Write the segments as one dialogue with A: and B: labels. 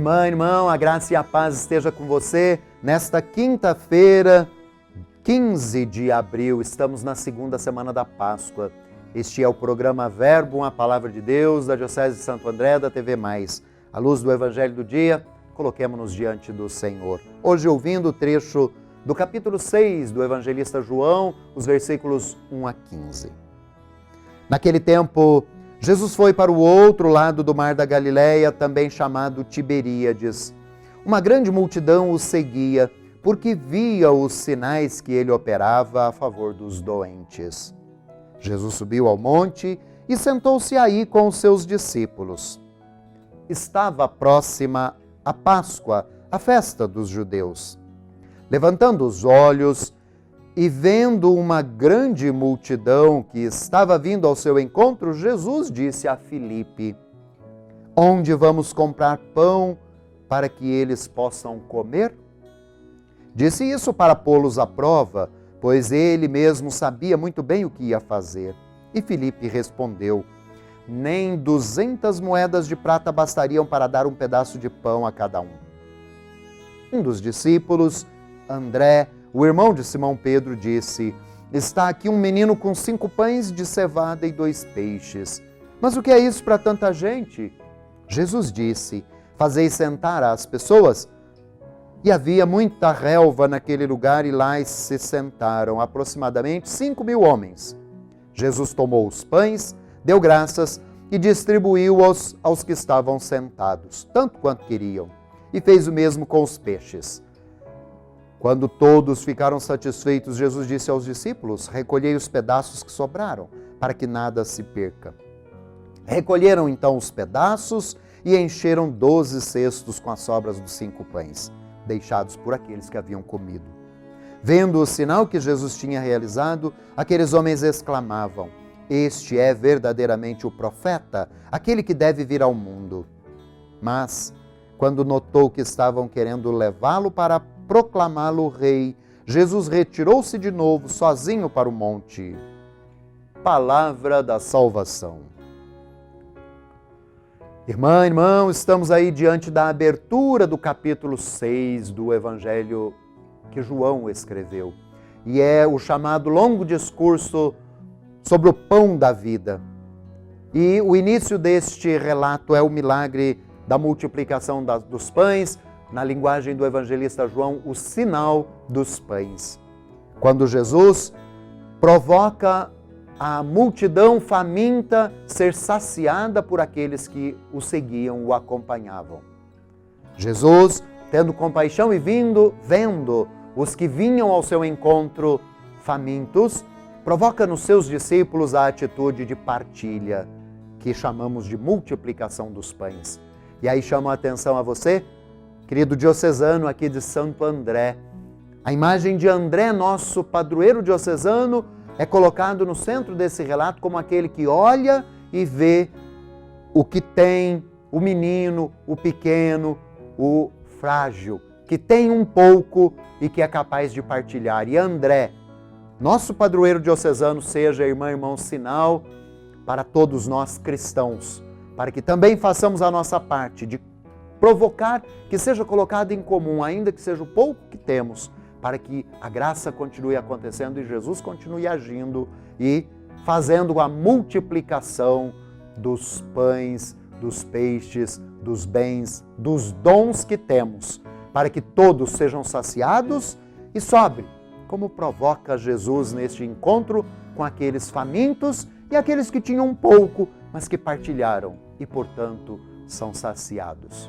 A: Irmã, irmão, a graça e a paz esteja com você. Nesta quinta-feira, 15 de abril, estamos na segunda semana da Páscoa. Este é o programa Verbo, uma Palavra de Deus, da Diocese de Santo André, da TV Mais. À luz do Evangelho do dia, coloquemo-nos diante do Senhor. Hoje, ouvindo o trecho do capítulo 6 do Evangelista João, os versículos 1 a 15. Naquele tempo, Jesus foi para o outro lado do mar da Galileia, também chamado Tiberíades. Uma grande multidão o seguia, porque via os sinais que ele operava a favor dos doentes. Jesus subiu ao monte e sentou-se aí com os seus discípulos. Estava próxima a Páscoa, a festa dos judeus. Levantando os olhos e vendo uma grande multidão que estava vindo ao seu encontro, Jesus disse a Filipe: "Onde vamos comprar pão para que eles possam comer?" Disse isso para pô-los à prova, pois ele mesmo sabia muito bem o que ia fazer. E Filipe respondeu: "Nem 200 moedas de prata bastariam para dar um pedaço de pão a cada um." Um dos discípulos, André, o irmão de Simão Pedro, disse: "Está aqui um menino com 5 pães de cevada e 2 peixes. Mas o que é isso para tanta gente?" Jesus disse: "Fazei sentar as pessoas." E havia muita relva naquele lugar e lá se sentaram aproximadamente 5.000 homens. Jesus tomou os pães, deu graças e distribuiu-os aos que estavam sentados, tanto quanto queriam, e fez o mesmo com os peixes. Quando todos ficaram satisfeitos, Jesus disse aos discípulos: "Recolhei os pedaços que sobraram, para que nada se perca." Recolheram então os pedaços e encheram 12 cestos com as sobras dos 5 pães, deixados por aqueles que haviam comido. Vendo o sinal que Jesus tinha realizado, aqueles homens exclamavam: "Este é verdadeiramente o profeta, aquele que deve vir ao mundo." Mas, quando notou que estavam querendo levá-lo para proclamá-lo rei, Jesus retirou-se de novo, sozinho para o monte. Palavra da salvação. Irmã, irmão, estamos aí diante da abertura do capítulo 6 do Evangelho que João escreveu. E é o chamado longo discurso sobre o pão da vida. E o início deste relato é o milagre da multiplicação dos pães, na linguagem do evangelista João, o sinal dos pães. Quando Jesus provoca a multidão faminta ser saciada por aqueles que o seguiam, o acompanhavam. Jesus, tendo compaixão e vendo os que vinham ao seu encontro famintos, provoca nos seus discípulos a atitude de partilha, que chamamos de multiplicação dos pães. E aí chamo a atenção a você, querido diocesano aqui de Santo André. A imagem de André, nosso padroeiro diocesano, é colocado no centro desse relato como aquele que olha e vê o que tem, o menino, o pequeno, o frágil, que tem um pouco e que é capaz de partilhar. E André, nosso padroeiro diocesano, seja, irmã, irmão, sinal para todos nós cristãos, para que também façamos a nossa parte de provocar que seja colocado em comum, ainda que seja o pouco que temos, para que a graça continue acontecendo e Jesus continue agindo e fazendo a multiplicação dos pães, dos peixes, dos bens, dos dons que temos, para que todos sejam saciados e sobre, como provoca Jesus neste encontro com aqueles famintos e aqueles que tinham um pouco, mas que partilharam e, portanto, são saciados.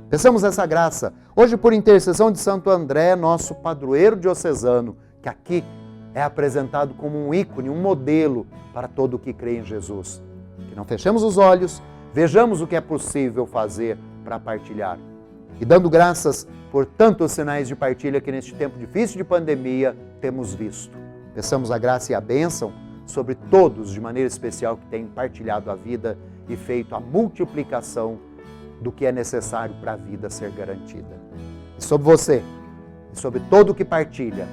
A: Peçamos essa graça, hoje por intercessão de Santo André, nosso padroeiro diocesano, que aqui é apresentado como um ícone, um modelo para todo o que crê em Jesus. Que não fechemos os olhos, vejamos o que é possível fazer para partilhar. E dando graças por tantos sinais de partilha que neste tempo difícil de pandemia temos visto. Peçamos a graça e a bênção sobre todos, de maneira especial, que têm partilhado a vida e feito a multiplicação do que é necessário para a vida ser garantida. E sobre você, e sobre todo o que partilha,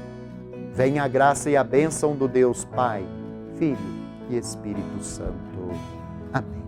A: venha a graça e a bênção do Deus Pai, Filho e Espírito Santo. Amém.